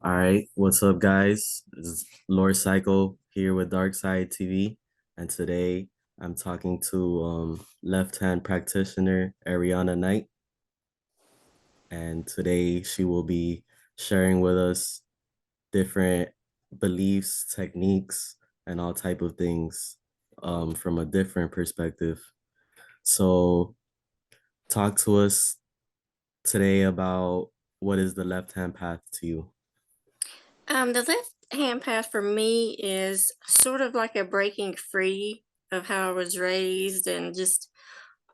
All right, what's up, guys? This is Lord Cycle here with Darkside TV, and today I'm talking to left-hand practitioner Arianna Knight, and today she will be sharing with us different beliefs, techniques, and all type of things from a different perspective. So, talk to us today about what is the left-hand path to you. The left hand path for me is sort of like a breaking free of how I was raised and just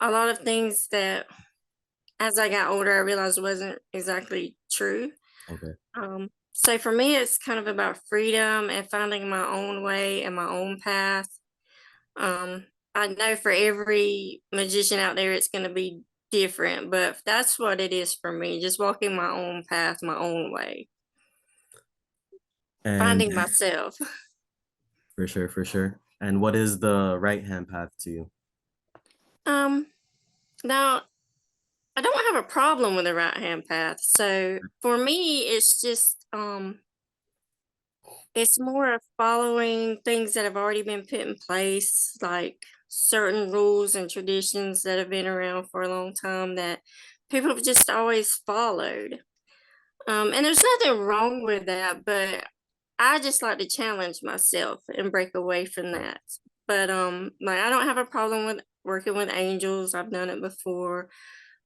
a lot of things that as I got older I realized wasn't exactly true. Okay. So for me it's kind of about freedom and finding my own way and my own path. Um, I know for every magician out there it's gonna be different, but that's what it is for me, just walking my own path, my own way, And finding myself. for sure, for sure. And what is the right hand path to you? Um, Now I don't have a problem with the right hand path. So for me, it's more of following things that have already been put in place, like certain rules and traditions that have been around for a long time that people have just always followed. And there's nothing wrong with that, but I just like to challenge myself and break away from Okay. that. But like I don't have a problem with working with angels. I've done it before.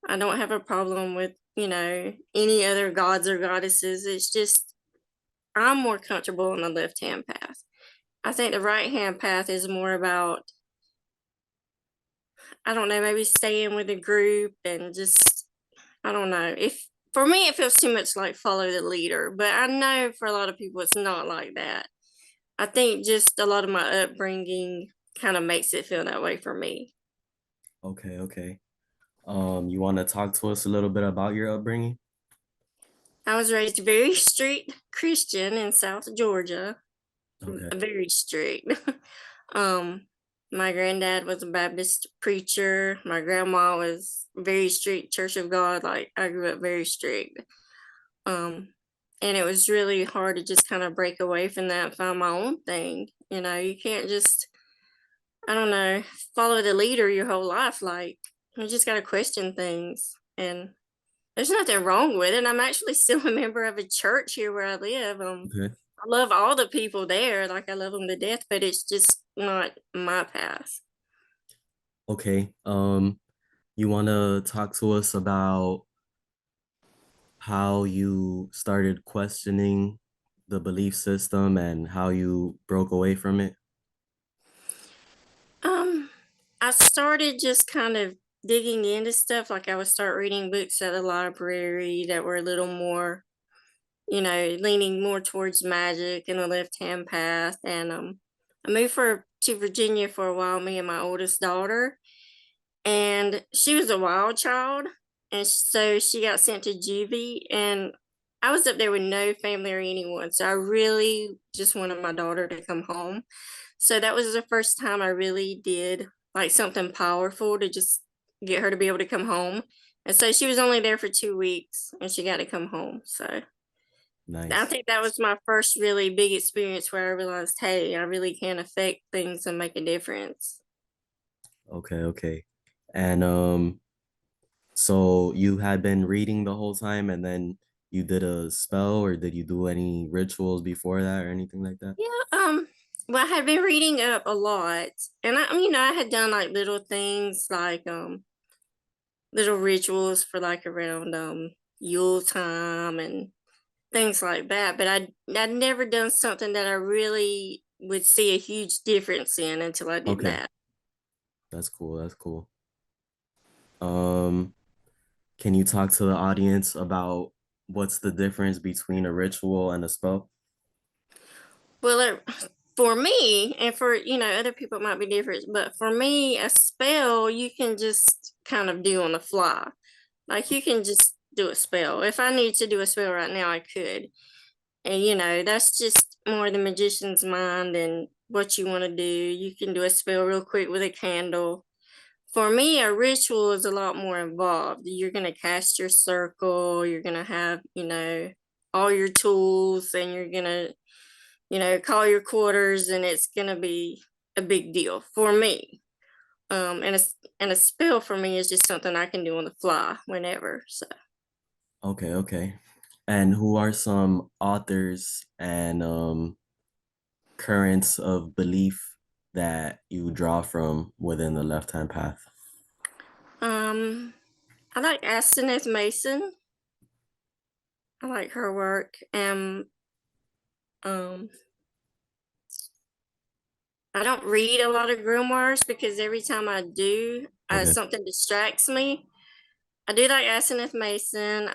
I don't have a problem with, any other gods or goddesses. It's just I'm more comfortable on the left hand path. I think the right hand path is more about, I don't know, maybe staying with a group and just, I don't know. If for me, it feels too much like follow the leader, but I know for a lot of people, it's not like that. I think just a lot of my upbringing kind of makes it feel that way for me. Okay, okay. You want to talk to us a little bit about your upbringing? I was raised very strict Christian in South Georgia. Okay. Very strict. um, my granddad was a Baptist preacher. My grandma was very strict Church of God. Like I grew up very strict. Um, and it was really hard to just kind of break away from that and find my own thing. You can't just, I don't know, follow the leader your whole life. Like you just got to question things. And there's nothing wrong with it. I'm actually still a member of a church here where I live. Okay. I love all the people there, like I love them to death, but it's just not my path. Okay. You want to talk to us about how you started questioning the belief system and how you broke away from it? Um, I started just kind of digging into stuff. Like I would start reading books at the library that were a little more, leaning more towards magic and the left hand path. And I moved to Virginia for a while, me and my oldest daughter, and she was a wild child, and so she got sent to juvie, and I was up there with no family or anyone, so I really just wanted my daughter to come home. So that was the first time I really did like something powerful to just get her to be able to come home. And so she was only there for 2 weeks and she got to come home. So I Nice. think that was my first really big experience where I realized, hey, I really can affect things and make a difference. Okay, okay. And so you had been reading the whole time and then you did a spell or did you do any rituals before that or anything like that? Yeah, well, I had been reading up a lot, and I had done like little things like little rituals for like around Yule time and things like that. But I'd never done something that I really would see a huge difference in until I did Okay. that. That's cool. That's cool. Um, can you talk to the audience about what's the difference between a ritual and a spell? Well, for me, and for other people, it might be different, but for me, a spell you can just kind of do on the fly. Like you can just do a spell. If I need to do a spell right now, I could. And that's just more the magician's mind and what you want to do. You can do a spell real quick with a candle. For me, a ritual is a lot more involved. You're going to cast your circle, you're going to have, all your tools and you're gonna, call your quarters, and it's gonna be a big deal for me. And a spell for me is just something I can do on the fly whenever. So Okay, okay. And who are some authors and currents of belief that you draw from within the left hand path? um I like Asenath Mason. I like her work. And um I don't read a lot of grimoires because every time I do, Okay, something distracts me. I do like Asenath Mason.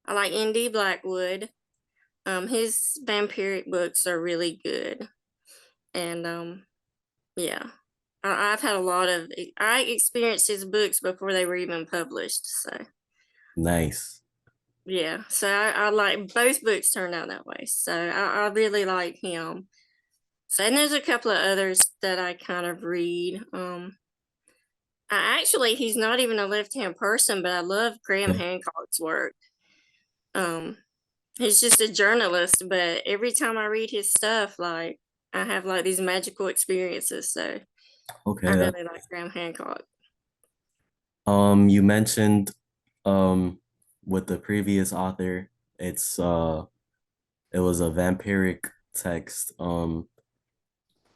I like N.D. Blackwood. His vampiric books are really good. And yeah, I've had a lot of, I experienced his books before they were even published. So nice. yeah, so I like both books turned out that way. So I really like him. So, and there's a couple of others that I kind of read. He's not even a left-hand person, but I love Graham Okay, Hancock's work. Um, he's just a journalist, but every time I read his stuff, like I have like these magical experiences. So I okay. That really like Graham Hancock. you mentioned um with the previous author, it was a vampiric text.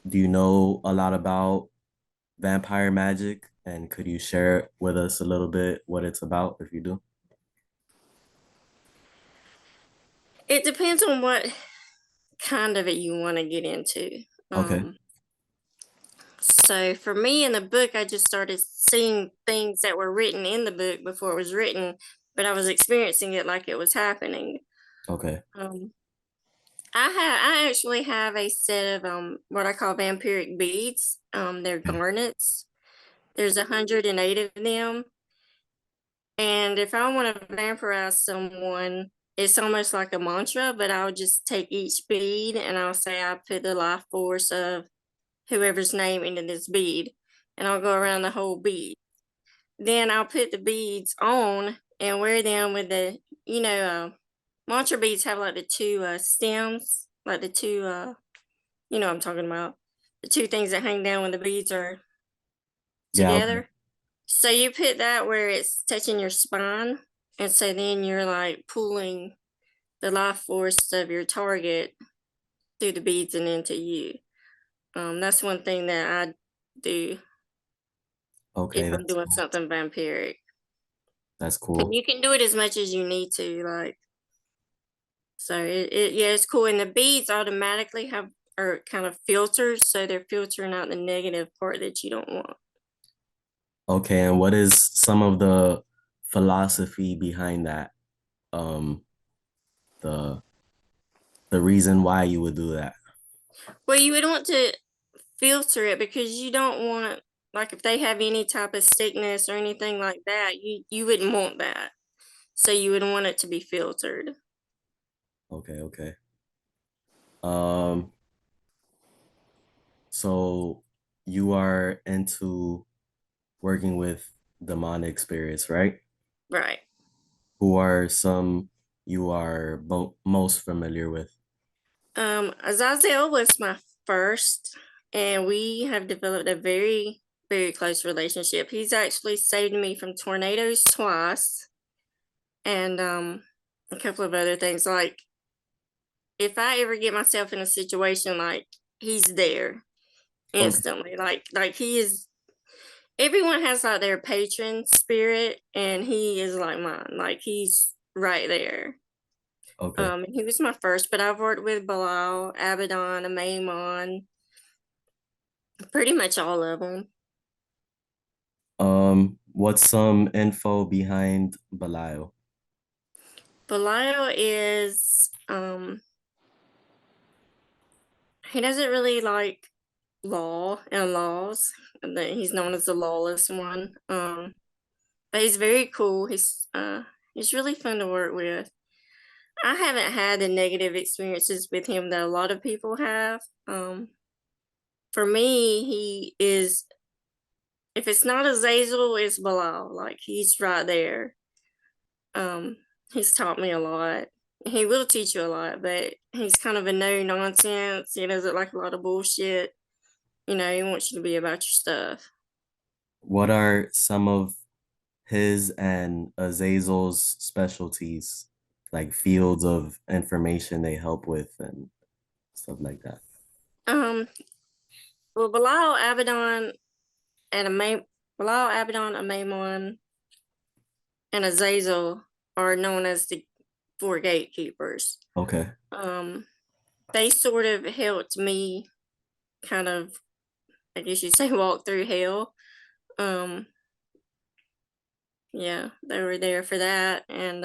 Do you know a lot about vampire magic? And could you share with us a little bit what it's about if you do? It depends on what kind of it you want to get into. Okay, Um, so for me in the book, I just started seeing things that were written in the book before it was written, but I was experiencing it like it was happening. okay, Um, I actually have a set of what I call vampiric beads. They're okay. garnets. There's 108 of them, and if I want to vampirize someone, it's almost like a mantra. But I'll just take each bead and I'll say I put the life force of whoever's name into this bead, and I'll go around the whole bead. Then I'll put the beads on and wear them with the, mantra beads have like the two stems, like the two, what I'm talking about, the two things that hang down when the beads are Yeah, okay. together. So you put that where it's touching your spine. And so then you're like pulling the life force of your target through the beads and into you. That's one thing that I do Okay, if I'm that's doing cool. something vampiric. That's And cool. you can do it as much as you need to, like, so yeah, it's cool. And the beads automatically have are kind of filters, so they're filtering out the negative part that you don't want. Okay, and what is some of the philosophy behind that? Um, the the reason why you would do that. Well, you would want to filter it because you don't want, like, if they have any type of sickness or anything like that, you wouldn't want that. So you would want it to be filtered. Okay, okay. Um, so you are into working with demonic spirits, right? Right. Who are some you are most familiar with? Azazel was my first, and we have developed a very, very close relationship. He's actually saved me from tornadoes twice, and a couple of other things. Like, if I ever get myself in a situation, like, he's there Okay, instantly. Like he is. Everyone has like their patron spirit, and he is like mine. Like he's right there. okay. He was my first, but I've worked with Belial, Abaddon, Amaymon, pretty much all of them. What's some info behind Belial? Belial is he doesn't really like law and laws. He's known as the lawless one. But he's very cool. He's really fun to work with. I haven't had the negative experiences with him that a lot of people have. For me, he is, if it's not Azazel, it's Bilal. Like he's right there. Um, he's taught me a lot. He will teach you a lot, but he's kind of a no nonsense. He doesn't like a lot of bullshit. He wants you to be about your stuff. What are some of his and Azazel's specialties, like fields of information they help with and stuff like that? Um, well, and Bilal, Abaddon, Amaimon, and Azazel are known as the four gatekeepers. Okay. Um, they sort of helped me kind of, I guess you'd say, walk through hell. Um, yeah, they were there for that, and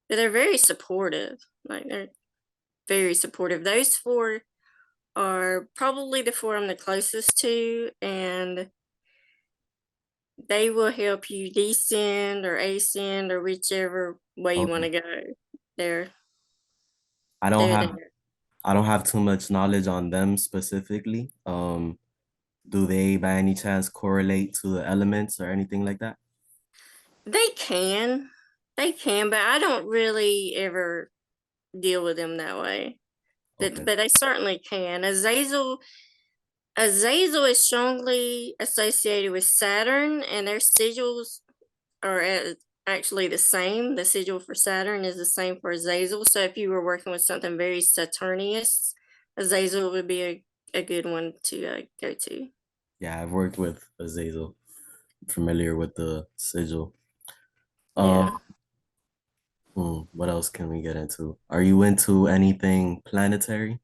but they're very supportive. Like they're very supportive. Those four are probably the four I'm the closest to, and they will help you descend or ascend or whichever way you want Okay. to go. They're I don't they're have there. I don't have too much knowledge on them specifically. Do they by any chance correlate to the elements or anything like that? They can, but I don't really ever deal with them that way. Okay. But they certainly can. Azazel is strongly associated with Saturn, and their sigils are actually the same. The sigil for Saturn is the same for Azazel. So if you were working with something very Saturnius, Azazel would be a good one to go to. Yeah, I've worked with Azazel. Familiar with the sigil. Um, Yeah. what else can we get into? Are you into anything planetary?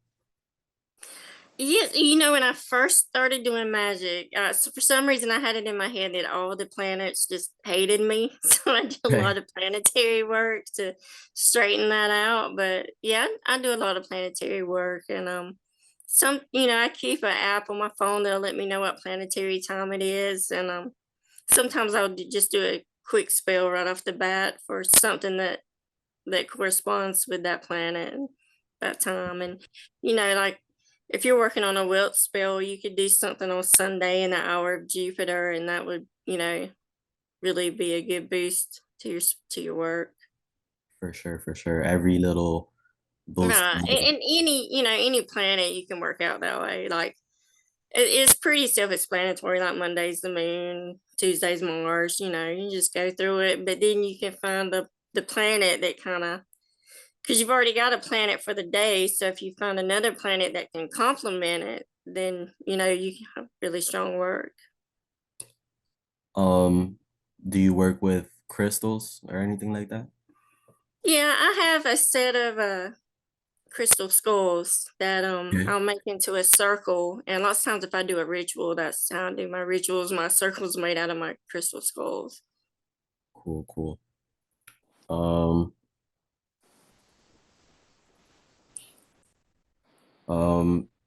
Yes, when I first started doing Magick, so for some reason I had it in my head that all the planets just hated me, so I did a Okay. lot of planetary work to straighten that out. But yeah, I do a lot of planetary work, and I keep an app on my phone that'll let me know what planetary time it is, and sometimes I'll just do a quick spell right off the bat for something that corresponds with that planet and that time. And like if you're working on a wilt spell, you could do something on Sunday in the hour of Jupiter, and that would really be a good boost to your work. For sure, for sure. Every little boost Right, matters. and any planet you can work out that way. Like it's pretty self-explanatory. Like Monday's the moon, Tuesday's Mars. You just go through it, but then you can find the planet that kind of, because you've already got a planet for the day. So if you find another planet that can complement it, then you have really strong work. Um, do you work with crystals or anything like that? Yeah, I have a set of crystal skulls that Okay. I'll make into a circle. And lots of times if I do a ritual, that's how I do my rituals. My circles made out of my crystal skulls. Cool, cool. Um,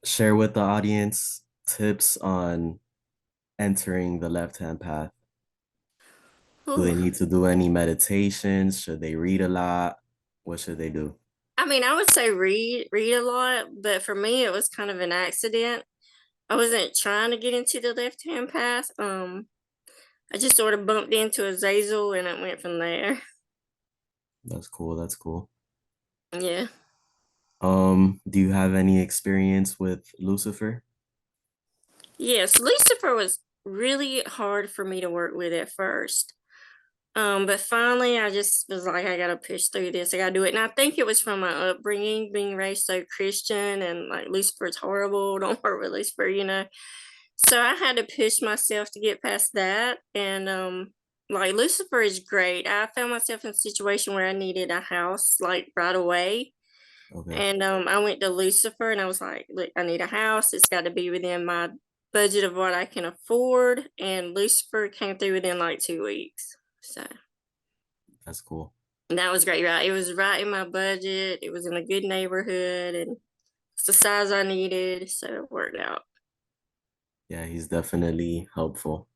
share with the audience tips on entering the left-hand path. Do they Ooh. need to do any meditations? Should they read a lot? What should they do? I mean, I would say read a lot, but for me it was kind of an accident. I wasn't trying to get into the left hand path. I just sort of bumped into Azazel and it went from there. That's cool. That's cool. Yeah. Do you have any experience with Lucifer? Yes, Lucifer was really hard for me to work with at first. But finally I just was like, I gotta push through this. I gotta do it. And I think it was from my upbringing, being raised so Christian and like Lucifer's horrible. Don't work with Lucifer. So I had to push myself to get past that. And like Lucifer is great. I found myself in a situation where I needed a house like right away. Okay, And I went to Lucifer and I was like, look, I need a house. It's got to be within my budget of what I can afford. And Lucifer came through within like 2 weeks. So that's cool. that was great. Right. It was right in my budget. It was in a good neighborhood and it's the size I needed. So it worked out. Yeah, he's definitely helpful.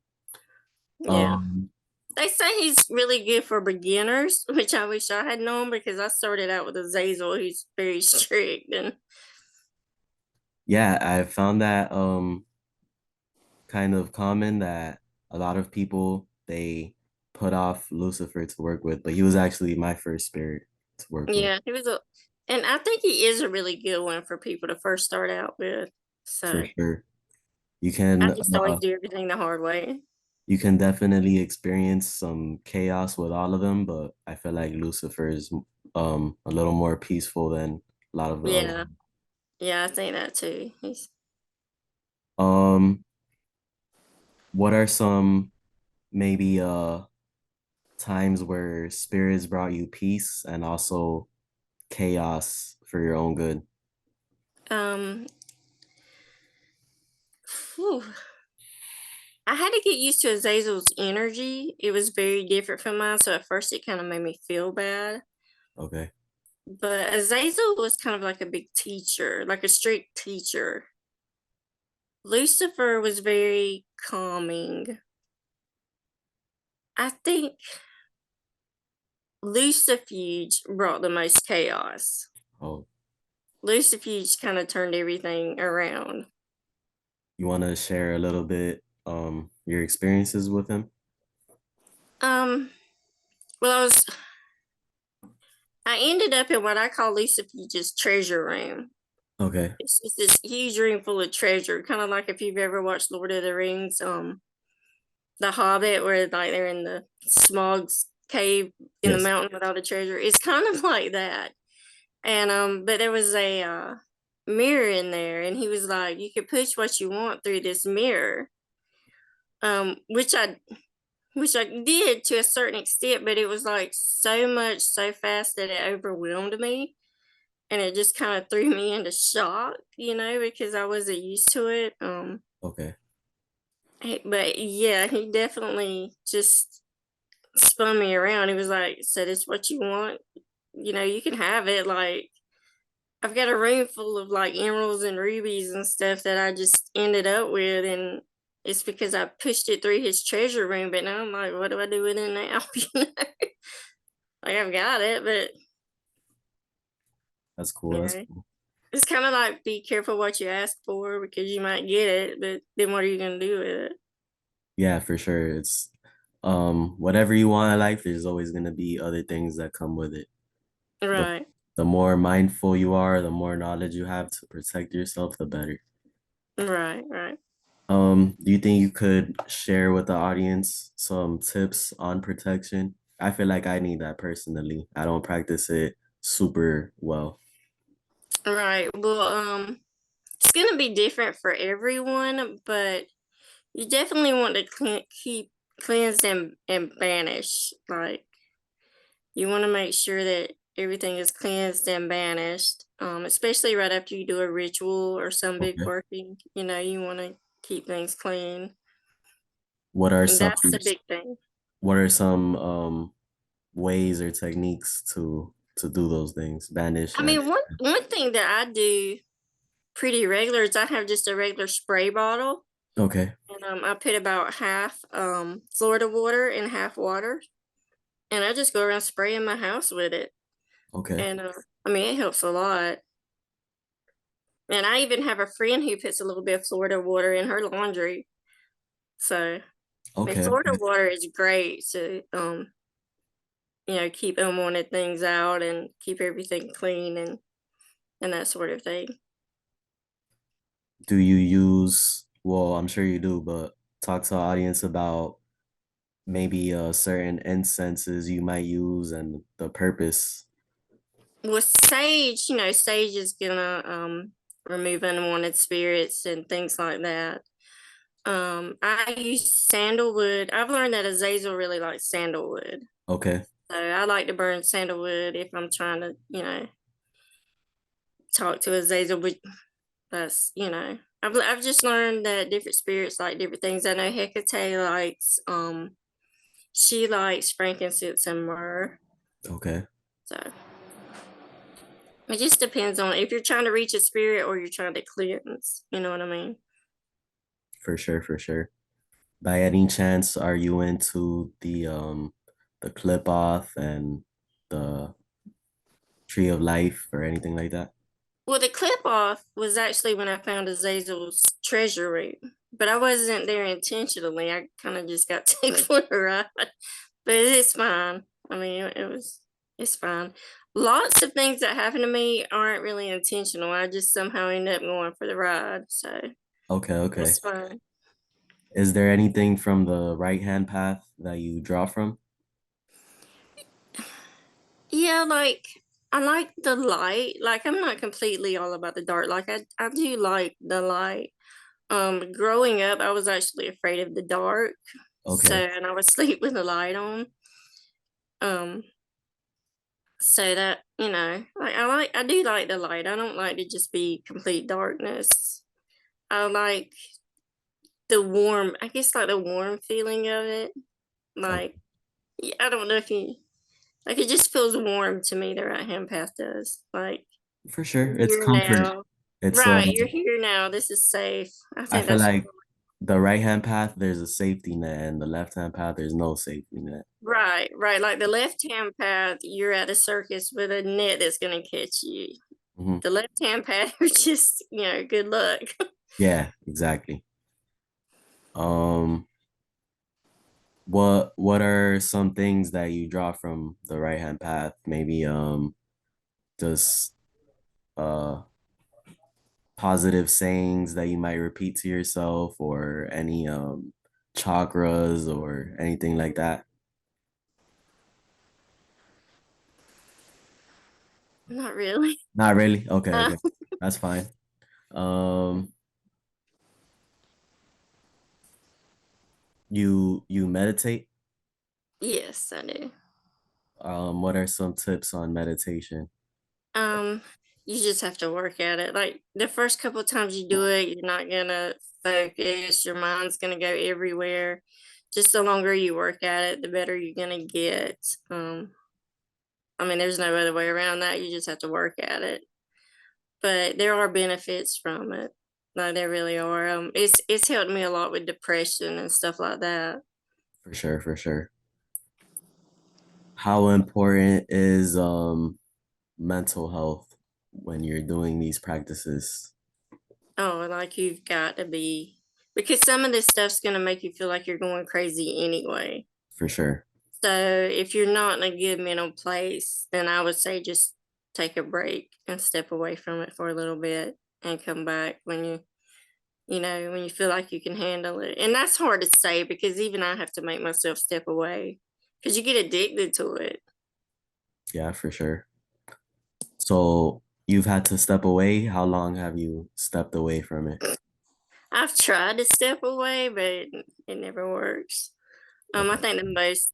Yeah. Um, They say he's really good for beginners, which I wish I had known because I started out with Azazel, who's very strict. And yeah, I found that kind of common that a lot of people they put off Lucifer to work with, but he was actually my first spirit. to work with. Yeah, he was a, and I think he is a really good one for people to first start out with. For So sure. You I can just always do everything the hard way. you can definitely experience some chaos with all of them, but I feel like Lucifer is a little more peaceful than a lot of the other. Yeah, yeah, I think that too. He's Um, what are some maybe times where spirits brought you peace and also chaos for your own good? um, whew. I had to get used to Azazel's energy. It was very different from mine, so at first it kind of made me feel bad. Okay. But Azazel was kind of like a big teacher, like a strict teacher. Lucifer was very calming. I think Lucifuge brought the most chaos. Oh, Lucifuge kind of turned everything around. you want to share a little bit your experiences with him? Um, well, I ended up in what I call Lucifuge's treasure room. Okay. It's just this huge room full of treasure, kind of like if you've ever watched Lord of the Rings, The Hobbit, where like they're in the Smog's cave in the Yes. mountain with all the treasure. It's kind of like that. And but there was a mirror in there, and he was like, "You could push what you want through this mirror," which I did to a certain extent, but it was like so much so fast that it overwhelmed me, and it just kind of threw me into shock, because I wasn't used to it. Okay. But yeah, he definitely just spun me around. He was like, "So this what you want? You can have it." Like, I've got a room full of like emeralds and rubies and stuff that I just ended up with, and it's because I pushed it through his treasure room. But now I'm like, what do I do with it now? Like, I've got it, but That's cool. you That's know, cool. it's kind of like be careful what you ask for because you might get it, but then what are you gonna do with it? Yeah, for sure. It's whatever you want in life, there's always gonna be other things that come with it. The Right, the more mindful you are, the more knowledge you have to protect yourself, the better. right. Do you think you could share with the audience some tips on protection? I feel like I need that personally. I don't practice it super well. Right. Well, it's gonna be different for everyone, but you definitely want to keep cleansed and banish. Like, you want to make sure that everything is cleansed and banished, especially right after you do a ritual or some big Okay. working. You want to keep things clean. What are And some that's the big thing. what are some ways or techniques to do those things? Banish I and mean, one thing that I do pretty regular is I have just a regular spray bottle, okay, and I put about half Florida water and half water, and I just go around spraying my house with it. okay, And I mean, it helps a lot. And I even have a friend who puts a little bit of Florida water in her laundry. So, I mean, okay, Florida okay. water is great to, keep unwanted things out and keep everything clean and that sort of thing. Do you use, well, I'm sure you do, but talk to the audience about maybe certain incenses you might use and the purpose. With sage, sage is gonna remove unwanted spirits and things like that. I use sandalwood. I've learned that Azazel really likes sandalwood. Okay, So I like to burn sandalwood if I'm trying to, talk to Azazel. But I've just learned that different spirits like different things. I know Hecate likes she likes frankincense and myrrh. okay, So it just depends on if you're trying to reach a spirit or you're trying to cleanse. You know what I mean? for sure, for sure. By any chance, are you into the clip off and the tree of life or anything like that? Well, the clip off was actually when I found Azazel's treasure room, but I wasn't there intentionally. I kind of just got taken for a ride, but it's fine. I mean, it's fine. lots of things that happen to me aren't really intentional. I just somehow end up going for the ride. So Okay, okay. that's fine. Is there anything from the right hand path that you draw from? Yeah, like I like the light. Like I'm not completely all about the dark. Like I do like the light. Growing up, I was actually afraid of the dark. So Okay, and I would sleep with the light on. Um, so that, I do like the light. I don't like to just be complete darkness. I like the warm, I guess like the warm feeling of it. Like okay. yeah, I don't know if you like it just feels warm to me, the right hand path does. Like For sure. you're It's here comfort. now. It's Right, you're here now. This is safe. I I think feel that's like the right hand path there's a safety net and the left hand path there's no safety net. right, right. Like the left hand path, you're at a circus with a net that's gonna catch you. Hmm. The left hand path, you're just, good luck. Yeah, exactly. Um, what are some things that you draw from the right hand path? Maybe just uh positive sayings that you might repeat to yourself or any chakras or anything like that. Not really. Not really. Okay, Uh, okay. That's fine. Um, you meditate? yes, I do. What are some tips on meditation? Um, you just have to work at it. Like the first couple of times you do it, you're not gonna focus. Your mind's gonna go everywhere. Just the longer you work at it, the better you're gonna get. There's no other way around that. You just have to work at it. But there are benefits from it. Like there really are. It's helped me a lot with depression and stuff like that. For sure, for sure. How important is mental health when you're doing these practices? Oh, like you've got to be, because some of this stuff's gonna make you feel like you're going crazy anyway. For sure. So if you're not in a good mental place, then I would say just take a break and step away from it for a little bit and come back when when you feel like you can handle it. And that's hard to say because even I have to make myself step away because you get addicted to it. Yeah, for sure. So you've had to step away. How long have you stepped away from it? I've tried to step away, but it never works. I Okay. think the most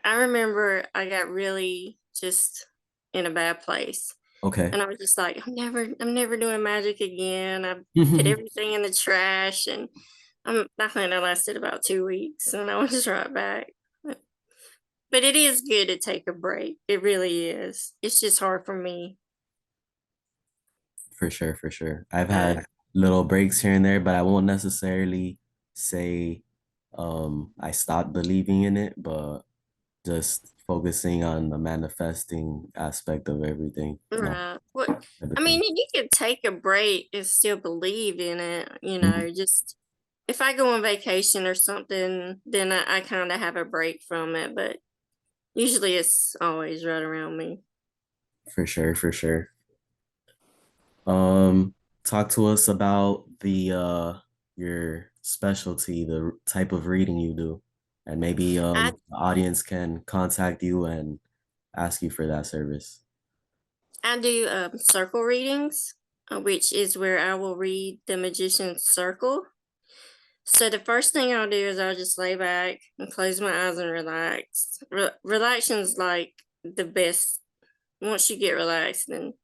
I remember I got really just in a bad place. Okay. And I was just like, I'm never doing magic again. I've put everything in the trash and I think that lasted about 2 weeks and I was right back. But it is good to take a break. It really is. It's just hard for me. For sure, for sure. I've Uh, had little breaks here and there, but I won't necessarily say I stopped believing in it, but just focusing on the manifesting aspect of everything, right. What everything. you can take a break and still believe in it, Mhm. just if I go on vacation or something, then I kind of have a break from it, but usually it's always right around me. For sure, for sure. Um, Talk to us about the your specialty, the type of reading you do, and maybe I the audience can contact you and ask you for that service. I do circle readings, which is where I will read the magician's circle. So the first thing I'll do is I'll just lay back and close my eyes and relax. Relaxing's like the best. Once you get relaxed, then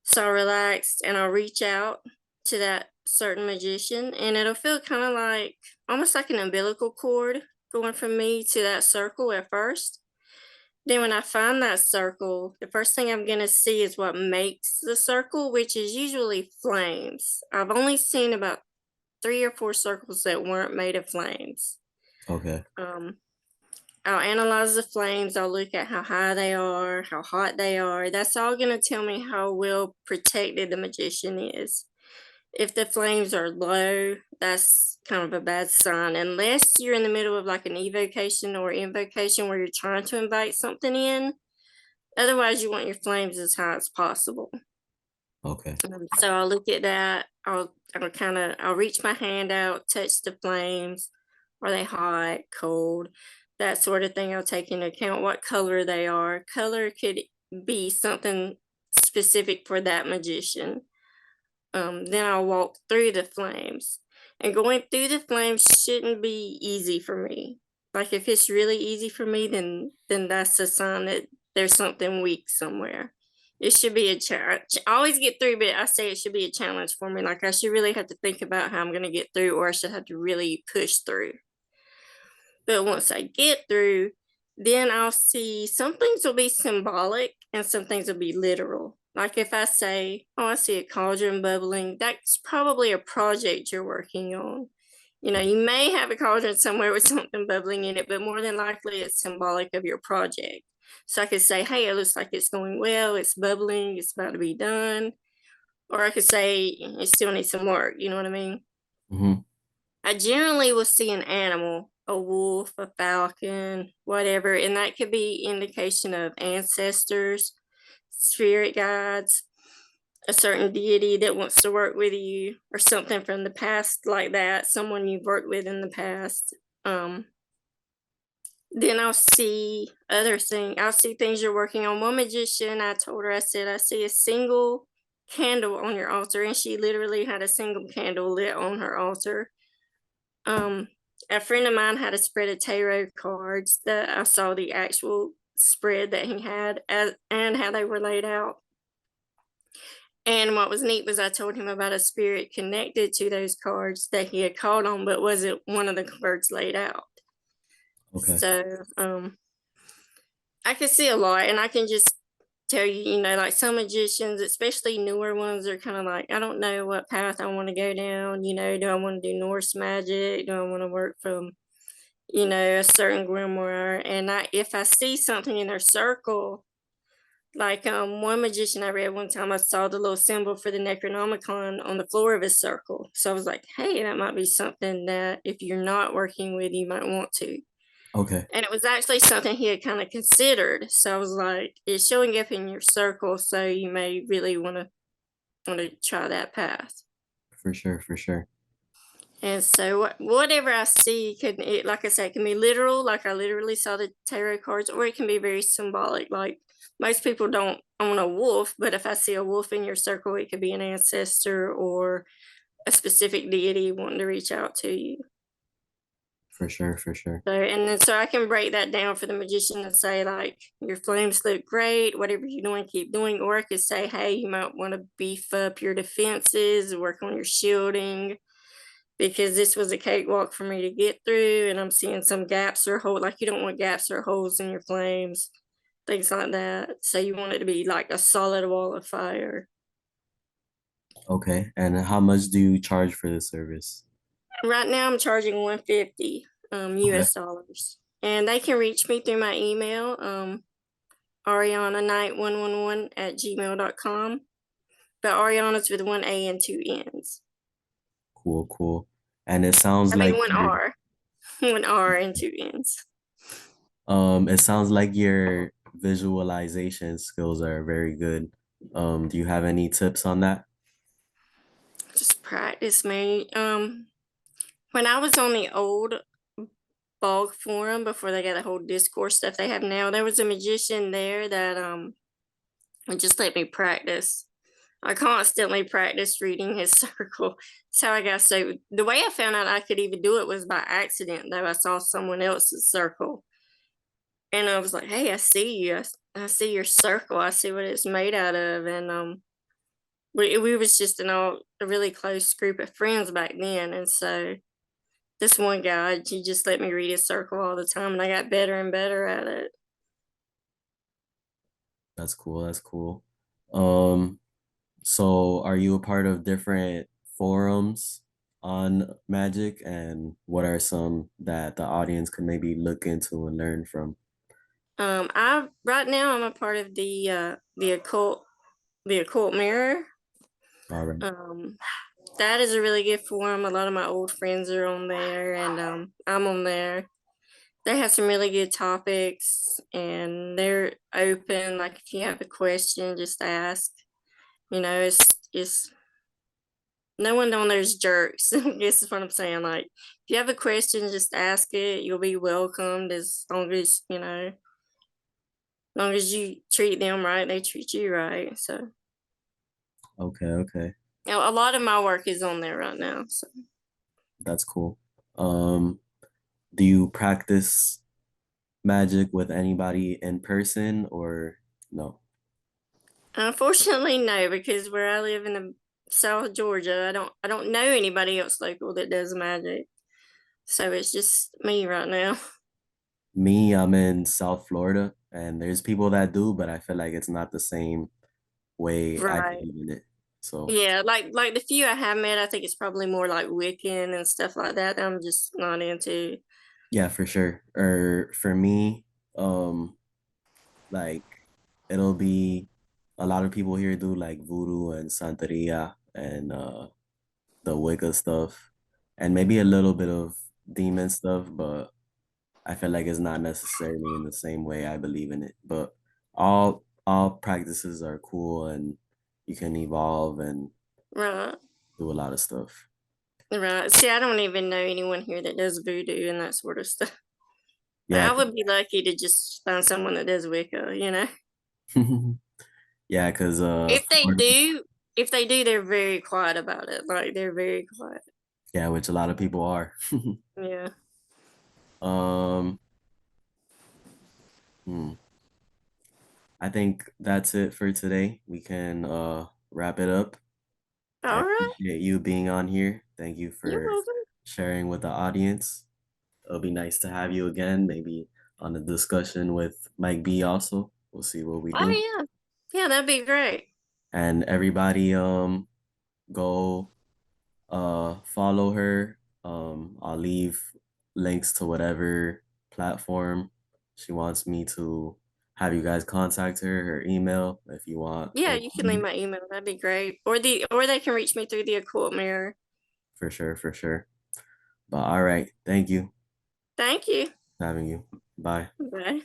so I'll relax and I'll reach out to that certain magician, and it'll feel kind of like almost like an umbilical cord going from me to that circle at first. Then when I find that circle, the first thing I'm gonna see is what makes the circle, which is usually flames. I've only seen about 3 or 4 circles that weren't made of flames. Okay, Um, I'll analyze the flames. I'll look at how high they are, how hot they are. That's all gonna tell me how well protected the magician is. If the flames are low, that's kind of a bad sign. Unless you're in the middle of like an evocation or invocation where you're trying to invite something in, Otherwise, you want your flames as high as possible. Okay. So I'll look at that. I'll reach my hand out, touch the flames. Are they hot, cold? That sort of thing. I'll take into account what color they are. Color could be something specific for that magician. Then I'll walk through the flames. And going through the flames shouldn't be easy for me. Like if it's really easy for me, then that's a sign that there's something weak somewhere. It should be a challenge. I always get through, but I say it should be a challenge for me. Like I should really have to think about how I'm gonna get through, or I should have to really push through. But once I get through, then I'll see some things will be symbolic and some things will be literal. Like if I say, oh, I see a cauldron bubbling, that's probably a project you're working on. You may have a cauldron somewhere with something bubbling in it, but more than likely it's symbolic of your project. So I could say, hey, it looks like it's going well, it's bubbling, it's about to be done. Or I could say, it still needs some work. You know what I mean? Hmm. I generally will see an animal, a wolf, a falcon, whatever, and that could be indication of ancestors, spirit guides, a certain deity that wants to work with you, or something from the past like that, someone you've worked with in the past. Um, then I'll see other things. I'll see things you're working on. One magician, I told her, I said, I see a single candle on your altar, and she literally had a single candle lit on her altar. Um, a friend of mine had a spread of tarot cards that I saw the actual spread that he had and how they were laid out. And what was neat was I told him about a spirit connected to those cards that he had called on, but wasn't one of the cards laid out. Okay. So I can see a lot, and I can just tell you, like some magicians, especially newer ones, are kind of like, I don't know what path I want to go down. Do I want to do Norse magic? Do I want to work from a certain grimoire? And if I see something in their circle, like one magician I read one time, I saw the little symbol for the Necronomicon on the floor of his circle. So I was like, hey, that might be something that if you're not working with, you might want to. Okay. And it was actually something he had kind of considered. So I was like, it's showing up in your circle, so you may really want to try that path. For sure. For sure. And so whatever I see like I said, it can be literal, like I literally saw the tarot cards, or it can be very symbolic. Like most people don't own a wolf, but if I see a wolf in your circle, it could be an ancestor or a specific deity wanting to reach out to you. For sure. For sure. So I can break that down for the magician and say, like, your flames look great, whatever you're doing, keep doing. Or I could say, hey, you might want to beef up your defenses, work on your shielding, because this was a cakewalk for me to get through, and I'm seeing some gaps or holes. Like you don't want gaps or holes in your flames, things like that. So you want it to be like a solid wall of fire. Okay. And how much do you charge for this service? Right now I'm charging 150 Okay. US dollars. And they can reach me through my email, Arianna Knight111 at gmail.com. But Ariana's with one A and two N's. Cool. Cool. And it sounds I mean like one you're R. One R and two N's. it sounds like your visualization skills are very good. Do you have any tips on that? Just practice, me. When I was on the old blog forum before they got the whole Discord stuff they have now, there was a magician there that would just let me practice. I constantly practiced reading his circle. So I got so the way I found out I could even do it was by accident, though. I saw someone else's circle and I was like, hey, I see you. I see your circle. I see what it's made out of. And we was just a really close group of friends back then. And so this one guy, he just let me read his circle all the time, and I got better and better at it. That's cool. That's cool. Um, so are you a part of different forums on Magic, and what are some that the audience could maybe look into and learn from? I right now I'm a part of the occult mirror. All right. Um, that is a really good forum. A lot of my old friends are on there, and I'm on there. they have some really good topics, and they're open. Like if you have a question, just ask. You know, it's no one on there's jerks. I guess is what I'm saying. Like if you have a question, just ask it. You'll be welcomed as long as long as you treat them right, they treat you right. So Okay, okay. a lot of my work is on there right now. So That's cool. Um, do you practice magic with anybody in person or no? unfortunately, no, because where I live in the South Georgia, I don't know anybody else local that does magic. So it's just me right now. Me, I'm in South Florida and there's people that do, but I feel like it's not the same way I Right. believe in it. So Yeah, like the few I have met, I think it's probably more like Wiccan and stuff like that. I'm just not into. yeah, for sure. Or for me, um, like it'll be a lot of people here do like voodoo and Santeria and the Wicca stuff and maybe a little bit of demon stuff, but I feel like it's not necessarily in the same way I believe in it. But all practices are cool and you can evolve and Right, do a lot of stuff. right. See, I don't even know anyone here that does voodoo and that sort of stuff. Yeah, I would be lucky to just find someone that does Wicca. yeah, because If they Florida, do, if they do, they're very quiet about it. Like they're very quiet. yeah, which a lot of people are. Yeah. Um, hmm. I think that's it for today. We can wrap it up. I All right. appreciate you being on here. Thank you You're for welcome. sharing with the audience. It'll be nice to have you again, maybe on a discussion with Mike B also. We'll see what we do. Oh yeah. Yeah, that'd be great. And everybody go follow her. I'll leave links to whatever platform she wants me to have you guys contact her, her email if you want Yeah, a you can leave reading. my email. That'd be great. Or they can reach me through the occult mirror. For sure, for sure. But all right, thank you Thank you. for having you. Bye. Bye.